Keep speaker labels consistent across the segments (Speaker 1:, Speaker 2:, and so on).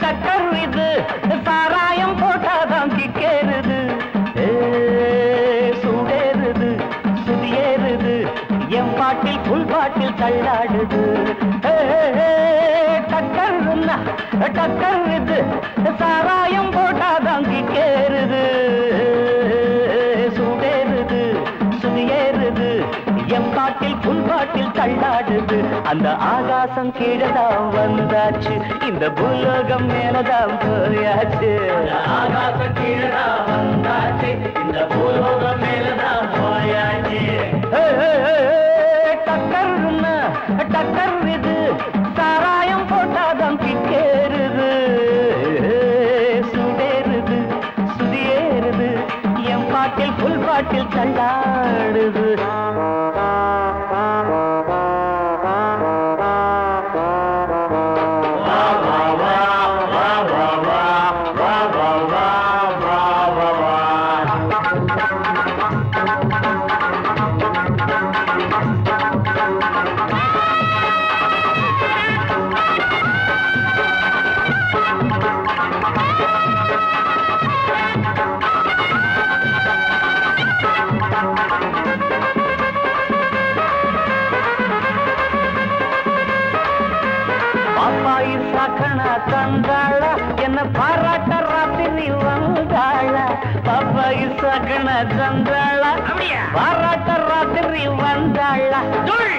Speaker 1: டக்கர் இது சாராயம் போட்டாதான் கிக்கேறுது சூடேறுது சுதியேறுது என் பாட்டில் புல் பாட்டில் தள்ளாடுது டக்கர் இது சாராயம் போட்டாதான் கிக்கேறுது சூடேறுது சுதியேறுது என் பாட்டில் புல் பாட்டில் தள்ளாடுது அந்த ஆகாசம் கீழதான் வந்தாச்சு இந்த பூலோகம் மேலதான் போயாச்சு ஆகாசம் கீழதான் வந்தாச்சு இந்த பூலோகம் மேலதான் போயாச்சு டக்கர் இது சாராயம் போட்டாதான் கிக்கேறுது சுடேறுது சுதியேறுது என் பாட்டில் புல் பாட்டில் தள்ளாடுது தந்தாள என்ன பாராட்ட ராத்திரி வந்தாள பாப்பாயி சகன தந்தாள பாராட்ட ராத்திரி வந்தாள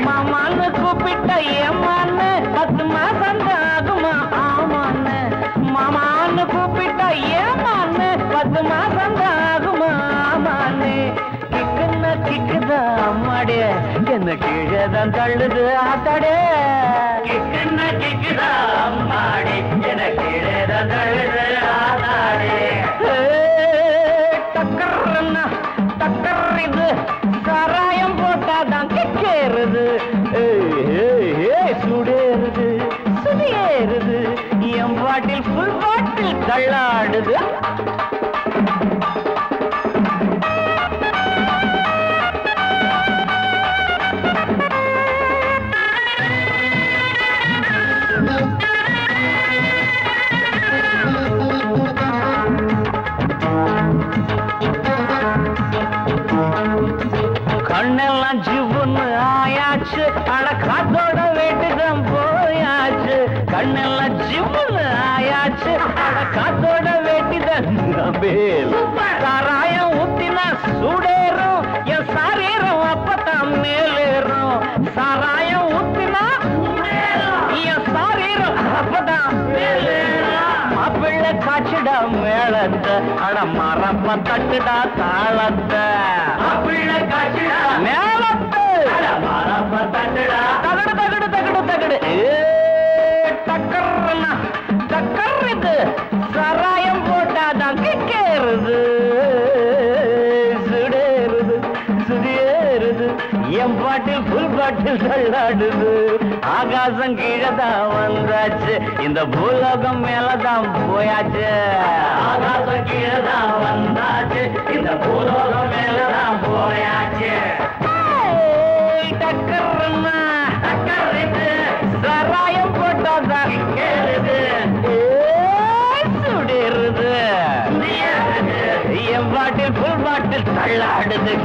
Speaker 1: மாமான்னு கூப்பிட்ட ஏமான்னு 10 மாசம் ஆகுமா ஆமான்னு மாமான்னு கூப்பிட்ட ஏமான்னு 10 மாசம் ஆகுமா ஆமான்னு கிக்குன்னா கிக்குதா அம்மாடே என்ன கீழேதான் தள்ளுது ஆத்தாடே கிக்குன்னா கிக்குதா அம்மாடே என்ன கீழேதான் தள்ளுது ஆத்தாடே டக்கர் இது சாராயம் போட்டாதான் கிக்கேறுது சுடேறுது சுதியேறுது என் பாட்டில் புல் பாட்டில் தள்ளாடுது கண்ணெல்லாம் ஜிவ்வுன்னு ஆயாச்சு அட காத்தோட வேட்டுதான் போயாச்சு கண்ணெல்லாம் ஜிவ்வுன்னு ஆயாச்சு அட காத்தோட வேட்டுதான் சாராயம் ஊத்தினா சூடேறும் என் சாரீரம் அப்பதான் மேலேறும் சாராயம் ஊத்தினா என் சாரீரம் அப்பதான் மேலேறும் மாப்பிள்ளை காய்ச்சிடா மேளத்தை அட மரப்ப தட்டுடா தாளத்தை மாப்பிள்ளை காய்ச்சிடா மேளத்தை அட மரப்ப தட்டுடா தகடு தகடு தகடு தகடு டக்கர் இது சாராயம் போட்டாதான் கிக்கேறுது சுடேறுது சுதியேறுது என் பாட்டில் புல் பாட்டில் தள்ளாடுது ஆகா ஆகாசம் கீழதான் வந்தாச்சு இந்த பூலோகம் மேலதான் போயாச்சு ஆகாசம் கீழதான் வந்தாச்சு இந்த பூலோகம் மேலதான் போயாச்சு டக்கர்னா டக்கருக்கு சராயம் போட்டாதான் கேளுது சுடிருது என் பாட்டில் புல் பாட்டில் தள்ளாடுது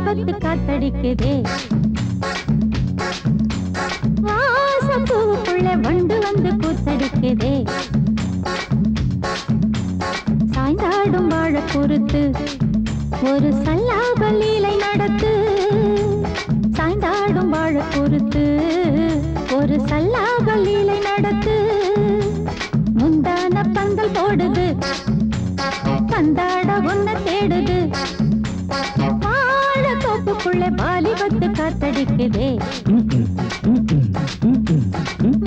Speaker 2: வாலிபத்து காத்தடிக்குதே வாசப்பூவுக்குள்ள வண்டு வந்து கூத்தடிக்குதே சாய்ந்தாடும் வாழ பொறுத்து ஒரு சல்லாப லீலை நடத்து சாய்ந்தாடும் வாழ பொறுத்து ஒரு சல்லாப லீலை நடத்து முந்தான பந்தல் போடுது பந்தாட ஒன்ன தேடுது வாழ தோப்புக்குள்ள வாலிபத்து காத்தடிக்குதே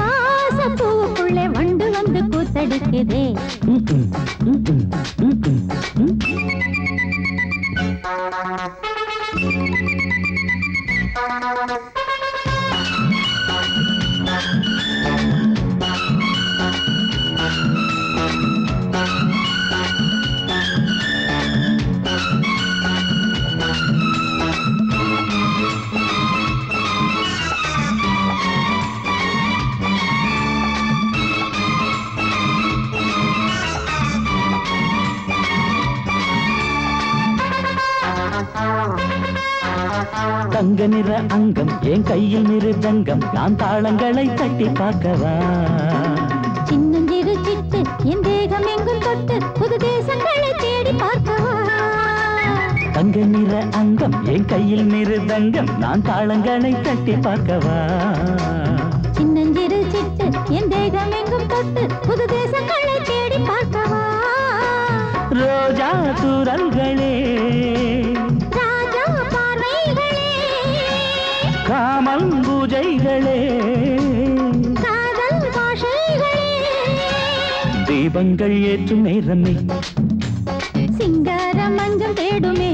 Speaker 2: மாசப்பூவுக்குள்ள வண்டு வந்து கூத்தடிக்குதே
Speaker 1: தங்க நிற அங்கம் என் கையில் மிருதங்கம் நான் தாளங்களை தட்டி பார்க்கவா
Speaker 2: சின்னஞ்சிறு சிட்டு என் தேகம் எங்கும் தொட்டு புது தேசங்களை தேடி பார்க்கவா
Speaker 1: தங்க நிற அங்கம் என் கையில் மிருதங்கம் நான் தாளங்களை தட்டி பார்க்கவா
Speaker 2: சின்னஞ்சிறு சிட்டு என் தேகம் எங்கும் தொட்டு புது தேசங்களை தேடி பார்க்கவா
Speaker 1: ரோஜா தூரல்களே
Speaker 2: ராஜா பார்வைகளே
Speaker 1: காமல் பூஜைகளே
Speaker 2: காதல் பாஷைகளே
Speaker 1: தீபங்கள் ஏற்றும் நேரமே
Speaker 2: சிங்கார மஞ்சள் தேடுமே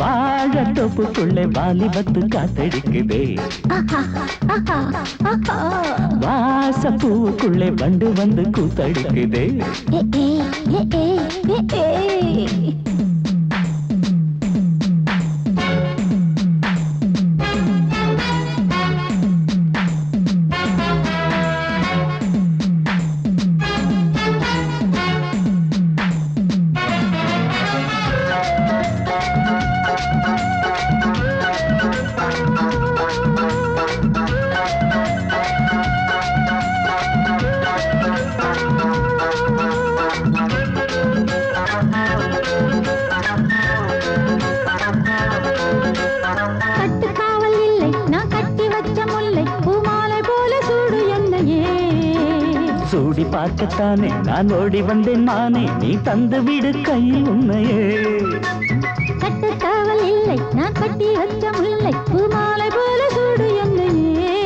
Speaker 1: வாழ தொப்புக்குள்ளே வாலிபத்து காத்தடிக்குதே வாசப்பூவுக்குள்ளே வண்டு வந்து கூத்தடிக்குதே
Speaker 2: கட்டுக்காவல் இல்லை நான் கட்டி வச்ச முல்லை பூமாலை போல சூடு என்னையே
Speaker 1: சூடி பார்க்கத்தானே நான் ஓடி வந்தேன் நானே நீ தந்து விடு கையில் உண்மையே
Speaker 2: கட்டுக்காவல் இல்லை நான் கட்டி வச்ச முல்லை பூமாலை போல சூடு என்னையே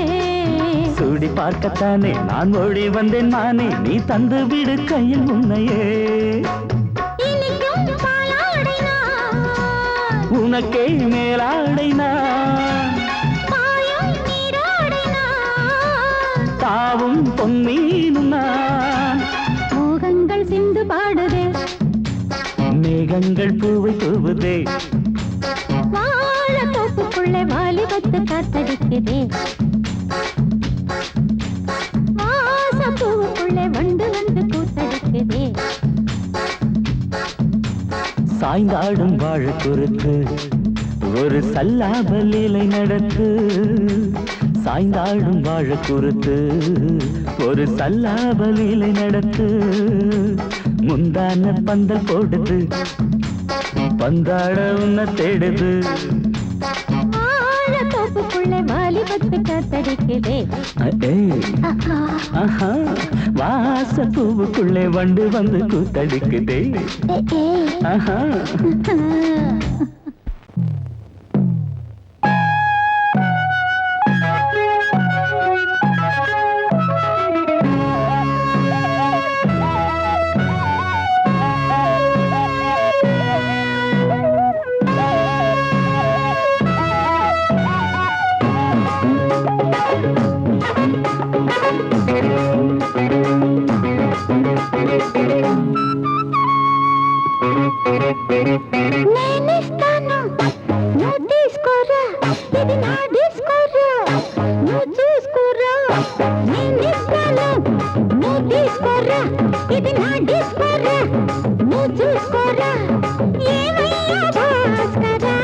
Speaker 1: சூடி பார்க்கத்தானே நான் ஓடி வந்தேன் நானே நீ தந்து விடு கையில் உண்மையே
Speaker 2: இனிக்கும் பாலாடை நான்
Speaker 1: உனக்கே மேலாடை நான்
Speaker 2: பாயும் நீராடை நான்
Speaker 1: தாவும் பொன்னீனும் நான்
Speaker 2: மோகங்கள் சிந்து பாடுதே
Speaker 1: மேகங்கள் பூவை தூவுதே
Speaker 2: வாழ தோப்புக்குள்ளே வாலிபத்து காத்தடிக்குதே வாசப்பூவுக்குள்ளே வண்டு வந்து கூத்தடிக்குதே
Speaker 1: சாய்ந்தாடும் வாழ குறுக்கு ஒரு சல்லாப லீலை நடத்து சாய்ந்தாடும் வாழ குறுத்து ஒரு சல்லாப லீலை நடத்து முந்தான பந்தல் போடுது பந்தாட உன்ன தேடுது
Speaker 2: வாழ தோப்புக்குள்ளே வாலிபத்து காத்தடிக்குதே
Speaker 1: வாசப்பூவுக்குள்ளே வண்டு வந்து கூத்தடிக்குதே ஆஹா
Speaker 2: నేనిస్తాను నువ్వు తీసుకోరా ఇది నా డిస్కోరా నువ్వు చూసుకోరా నేనిస్తాను నువ్వు తీసుకోరా ఇది నా డిస్కోరా నువ్వు చూసుకోరా ఏమయ్యా భాస్కరా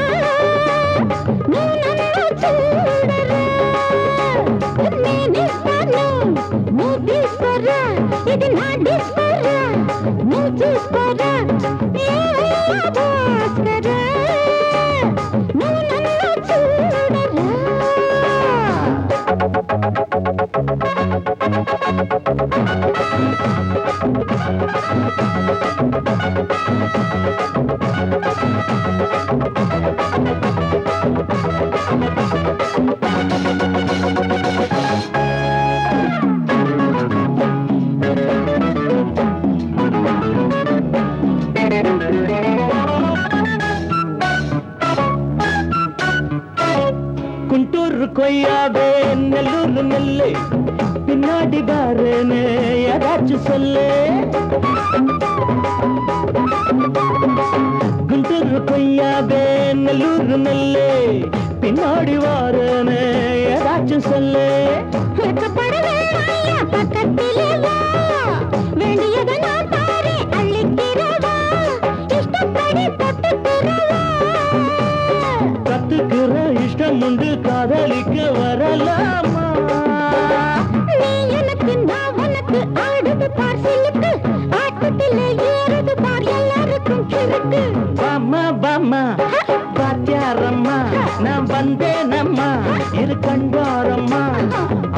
Speaker 2: ఇది నా డిస్కరా నువ్వు చూసుకోరా భాస్కరా నువ్వు నన్ను చూడరా
Speaker 1: குண்டூர் கொய்யாவே நெல்லூர் நெல்லை பின்னாடி பாருன்னு ஏதாச்சும் சொல்லு குண்டூர் கொய்யாவே நெல்லூர் நெல்லை பின்னாடி வாருன்னு ஏதாச்சும் சொல்லு
Speaker 2: வெட்கப்படவே ஐயா பக்கத்திலே வா வேண்டியதை நான் தாரேன் அள்ளிக்கிறவா இஷ்டப்படி தொட்டுக்கிறவா
Speaker 1: கத்துக்கிற இஷ்டம் உண்டு காதலிக்க வரலாமா
Speaker 2: நீ எனக்கு நான் உனக்கு ஆடுது பார் சிலுக்கு ஆட்டத்திலே ஏறுது பார் எல்லாருக்கும் கிறுக்கு
Speaker 1: பாமா பாமா பாத்தியாரம்மா நான் வந்தேனம்மா இரு கண்டாரம்மா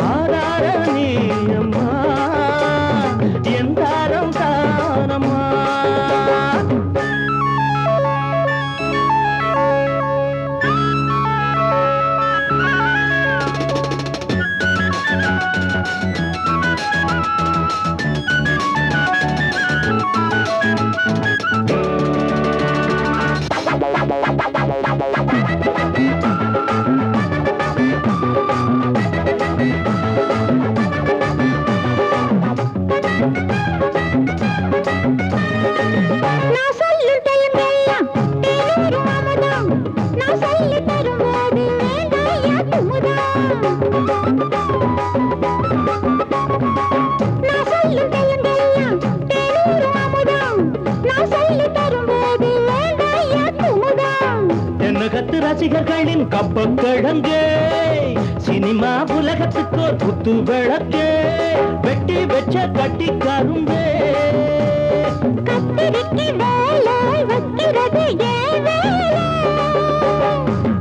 Speaker 1: ஆதார நீயம்மா எந்தாரம் தானம்மா
Speaker 2: நான் சொல்லும் டைமெல்லாம் தேனூர் அமுதம் நான் சொல்லி தரும்போது வேண்டாயா குமுதம் நான் சொல்லும் டைமெல்லாம் தேனூர் அமுதம் நான் சொல்லி தரும்போது வேண்டாயா குமுதம்
Speaker 1: என்ன கத்து ரசிகர்களின் கப்ப கிழங்கு சினிமா உலகத்துக்கு ஒரு புத்து விளக்கு வெட்டி வச்ச கட்டி கரும்பே
Speaker 2: கத்திரிக்கு வேலை வைக்கிறது ஏன் வேலை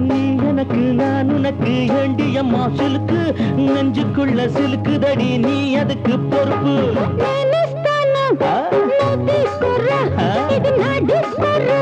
Speaker 1: நீ எனக்கு நான் உனக்கு ஏண்டியம்மா சிலுக்கு நெஞ்சுக்குள்ள சிலுக்குதடி நீ அதுக்கு பொறுப்பு
Speaker 2: నేనిస్తాను నువ్వు తీసుకురా ఇది నా డిస్కరా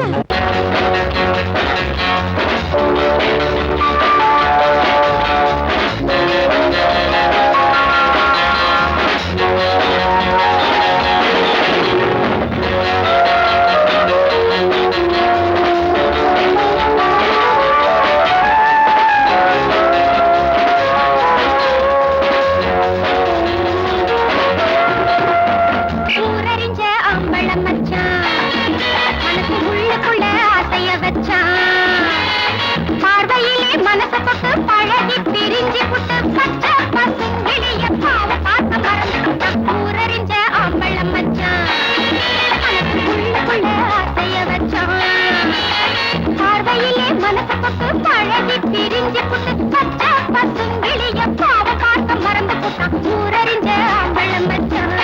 Speaker 2: ஊரறிஞ்ச அம்பளம் மச்சான் மனசு உள்ளுக்குள்ள ஆசைய வச்சான் பார்வையிலே மனச தொட்டு பழகி பிரிஞ்சு புட்டு பச்சை பசுங்கிளிய பாவ பார்த்த மறந்துட்டான் ஊரறிஞ்ச அம்பளம் மச்சான் மனசு உள்ளுக்குள்ள ஆசைய வச்சான் பார்வையிலே மனச தொட்டு பழகி பிரிஞ்சு புட்டு பச்சை பசுங்கிளிய பாவ பார்த்த மறந்து போட்டான் ஊரறிஞ்ச அம்பளம் மச்சான்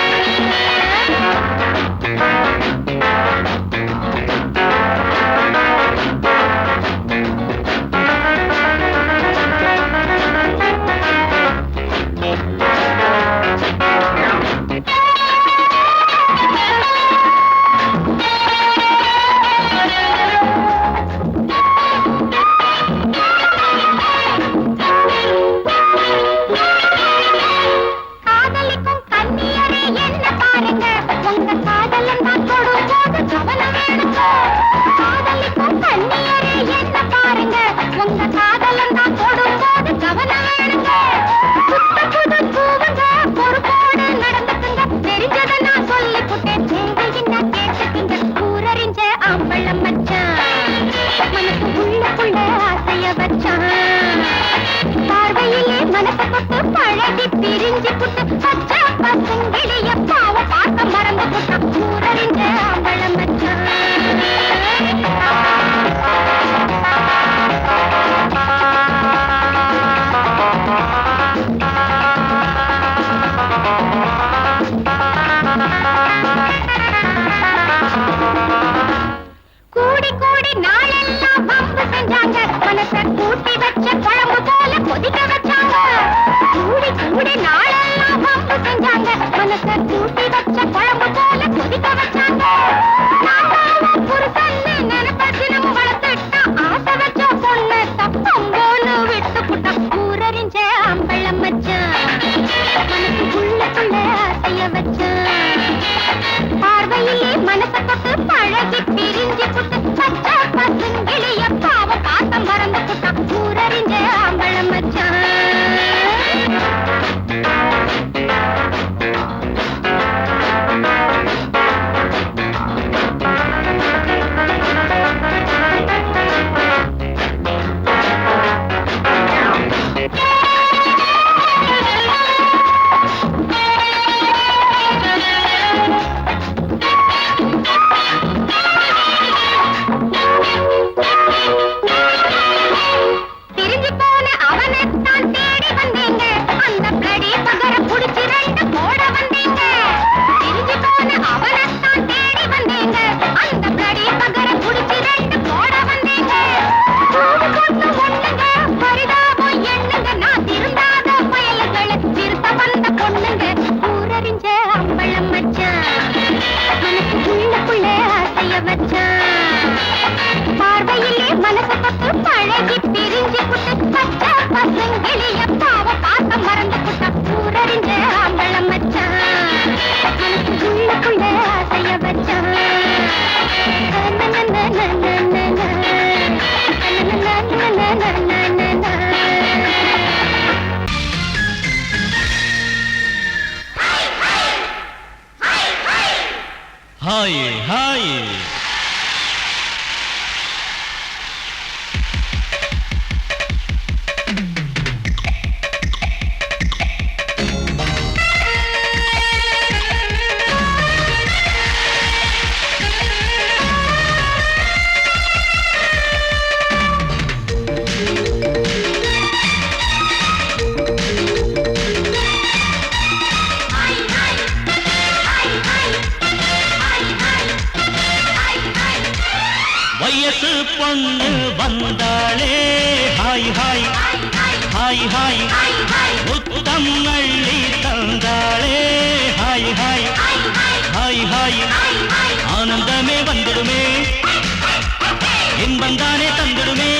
Speaker 2: காதலிக்கும் கன்னியரே என்ன பாருங்க உங்க காதலன் தான் தொடும்போது கவனம் வேணுங்க காதலிக்கும் கன்னியரே என்ன பாருங்க உங்க காதலன் தான் தொடும்போது கவனம் வேணுங்க புத்த புது பூவுங்க பொறுப்போடு நடந்துக்குங்க தெரிஞ்சதை நான் சொல்லி புட்டேன் நீங்க என்ன கேட்டுக்குங்க ஊரறிஞ்ச அம்பளம் மச்சான் மனசு உள்ளுக்குள்ள ஆசைய வச்சான் பார்வையிலே மனச தொட்டு பழகி பிரிஞ்சு புட்டு பச்சை பசுங்கிளிய பாவ பார்த்த மறந்து புட்டான் ஊரறிஞ்ச அம்பளம் மச்சான் இப்படி நாளெல்லாம் வம்பு செஞ்சாங்க மனச கூட்டி வச்ச குழம்பு போல கொதிக்க வச்சாங்க புருஷன்னு நினைப்பதிலும் வளர்த்துட்டா ஆசை வச்ச பொண்ணு தப்பம்போன்னு விட்டு புட்டா ஊரறிஞ்ச அம்பளம் வச்சான் மனசுக்குள்ள ஆசைய வச்சான் பார்வையிலே மனசை தொட்டு பழகி பிரிஞ்சு புட்டு பச்சை பசுங்கிளிய பாவ பாசம் மறந்து புட்டா ஊரறிஞ்ச அம்பளம் வச்சான் பார்வையிலே மனசு தொட்டு பழகி பிரிஞ்சு புட்டு பச்சை பசுங்கிளிய பாவ பாசம் மறந்து புட்டா ஊரறிஞ்ச அம்பளம் வச்சான் மனசுக்குள்ள ஆசைய வச்சான்
Speaker 1: ஹாய் ஹாய் வயசு பொண்ணு வந்தாளே ஹாய் ஹாய் ஹாய் ஹாய் முத்தம் அள்ளி தந்தாளே ஹாய் ஹாய் ஹாய் ஹாய் ஆனந்தமே வந்துடுமே இன்பந்தானே தந்துடுமே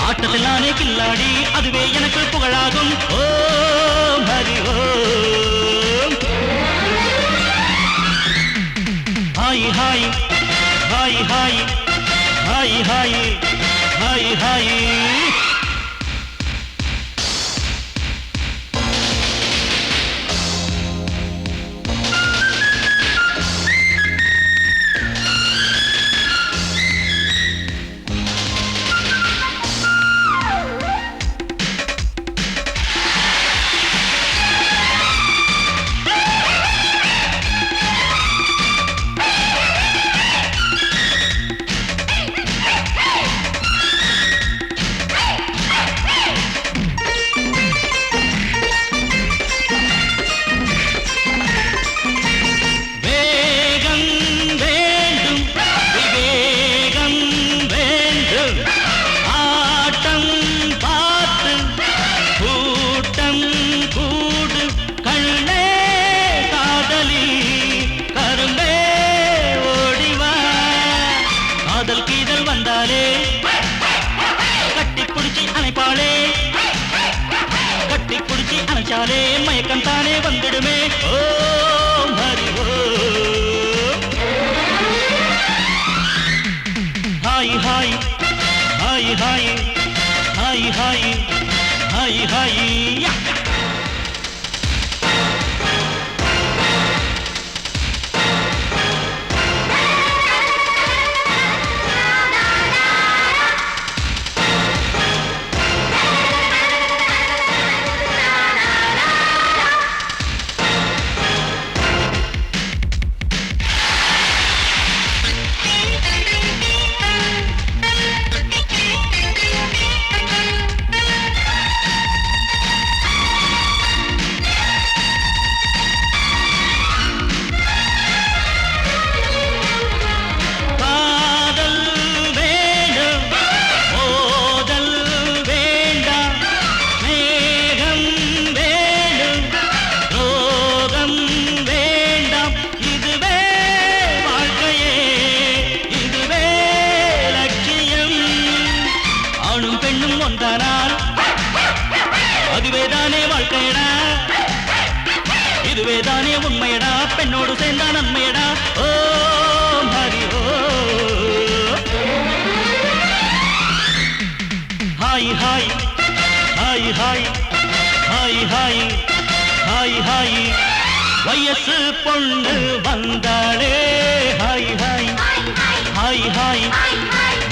Speaker 1: ஆட்டத்தில் நானே கில்லாடி அதுவே எனக்கு புகழாகும் Om Hari Om hi hi hi hi hi hi hi hi அணைச்சாலே மயக்கம் தானே வந்துடுமே Om Hari Om hi hi hi hi hi hi hi hi வாழ்க்கையடா இதுவேதானே உண்மையடா பெண்ணோடு சேர்ந்தா நன்மையடா ஓ ஹரி ஓ hi hi hi hi hi hi hi hi வயசு பொண்ணு வந்தாளே ஹாய் ஹாய் ஹாய் ஹாய்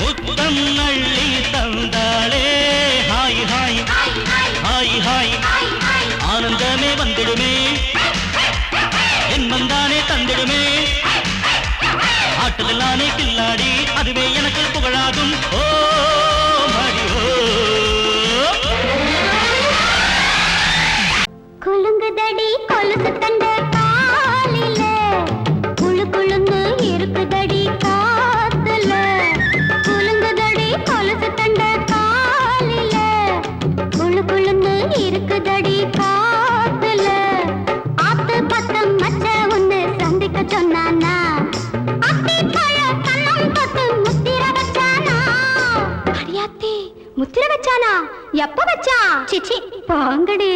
Speaker 1: முத்தம் அள்ளி தந்தாளே ஹாய் ஹாய் ஹாய் ஹாய் ஆனந்தமே வந்திடுமே என் வந்தானே தந்திடுமே ஆட்டலானே கில்லாடி அதுவே எனக்கு புகழாகும் ஓ மடி ஓ
Speaker 2: குலுங்குதடி கொலுசு தண்ட காலில குளு குளுன்னு இருக்குதடி காத்துல குலுங்குதடி கொலுசு தண்ட காலில குளு குளுன்னு இருக்குதடி காத்துல ஆத்து பத்தம் மச்ச ஒண்ணு சந்திக்க சொன்னானா அத்தி பழ கண்ணம் தொட்டு முத்திர வச்சானா அடியாத்தி முத்திர வச்சானா எப்ப வச்சா சிச்சி பாங்கடி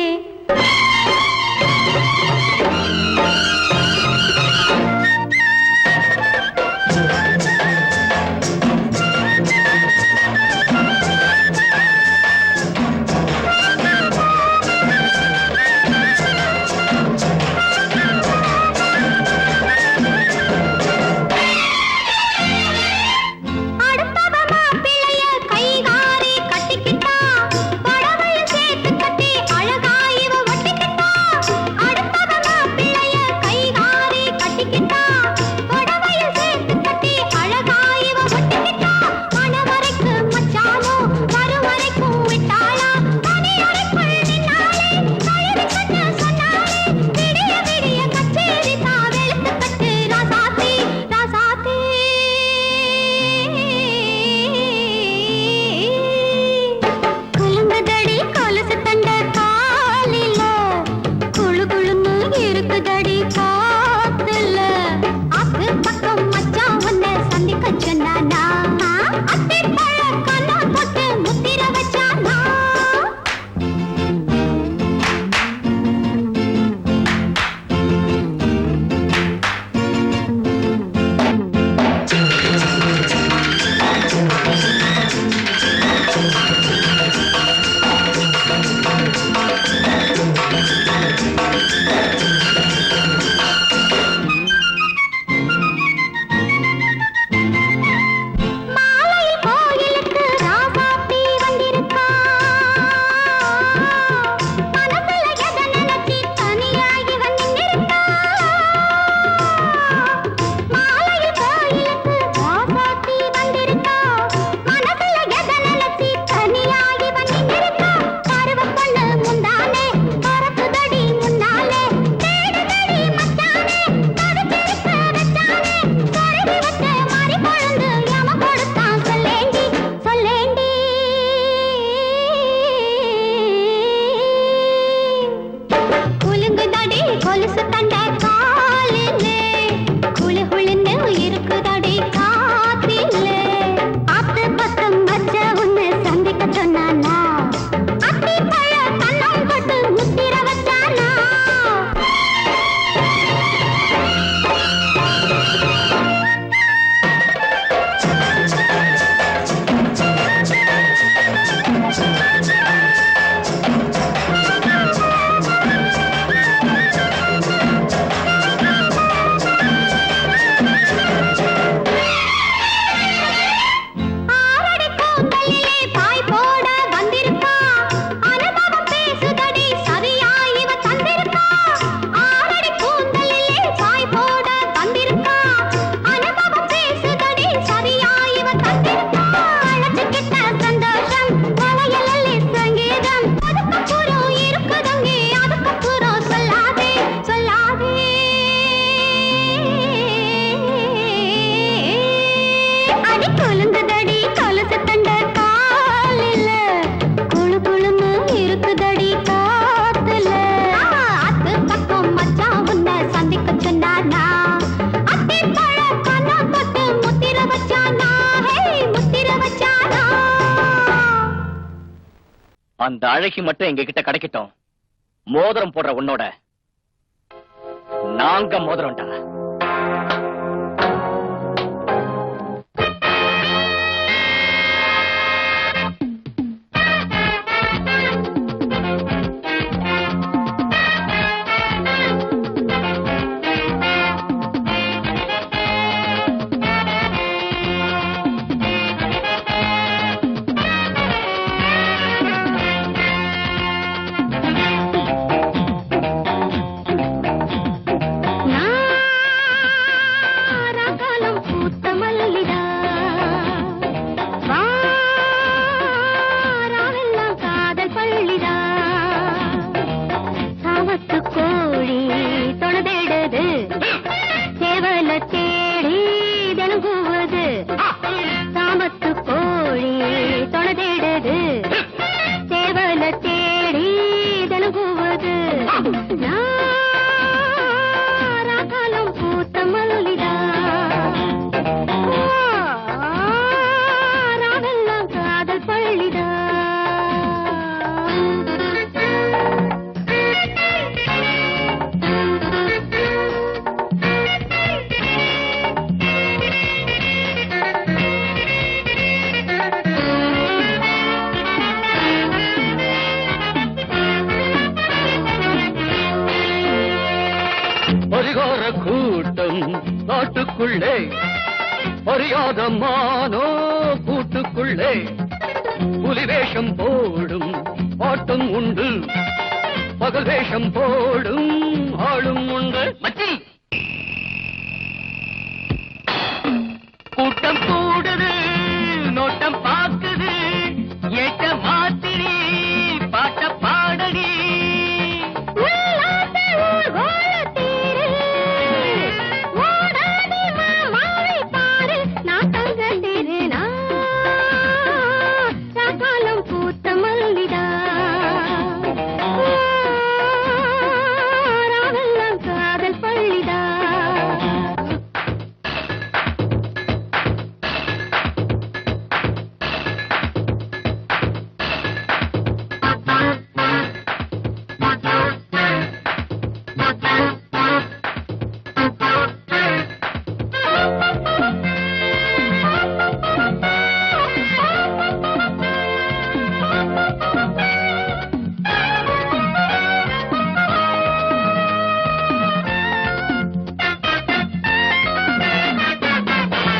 Speaker 1: அந்த அழகி மட்டும் எங்க கிட்ட கிடைக்கட்டும்.
Speaker 3: மோதிரம் போடுற உன்னோட நாங்க மோதிரம்டா.
Speaker 1: பரிகார கூட்டம் காட்டுக்குள்ளே பரியாத மானோ கூட்டுக்குள்ளே புலி வேஷம் போடும் ஆட்டம் உண்டு, பகல் வேஷம் போடும் ஆளும் உண்டு. மச்சி கூட்டம் கூடுது, நோட்டம் பாக்குது, ஏட்ட மாத்திரி பாட்ட பாடடி.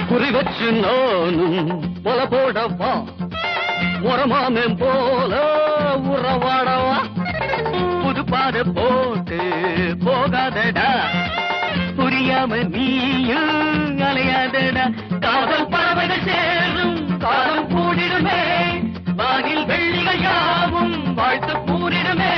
Speaker 1: குறிவச்சு நானும் போல போடவா, முறமாமன் போல உறவாடவா, புதுப்பாத போட்டு போகாதடா, புரியாம நீயும் அலையாதடா. காதல் பறவைகள் சேரும் காலம் கூடிடுமே, வானில் வெள்ளிகள் யாவும் வாழ்த்து கூறிடுமே.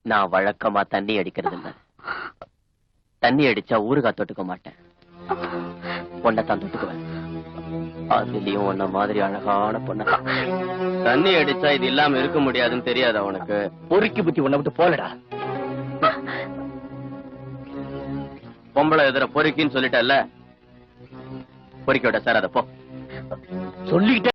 Speaker 3: நான் வழக்கமா தண்ணி அடிக்கிறது இல்ல. தண்ணி அடிச்சா ஊறுகாய் தொட்டுக்க மாட்டேன், பொண்ணத்தான் தொட்டுக்குவேன். அதுலயும் உன்ன மாதிரி அழகான பொண்ண தண்ணி அடிச்சா இது இல்லாம இருக்க முடியாதுன்னு தெரியாது அவனுக்கு. பொறுக்கி புத்தி உன்னை விட்டு போலடா. பொம்பளை எதிர பொறுக்கின்னு சொல்லிட்டல்ல, பொறுக்கி விட சார். அத போ சொல்லிக்கிட்டே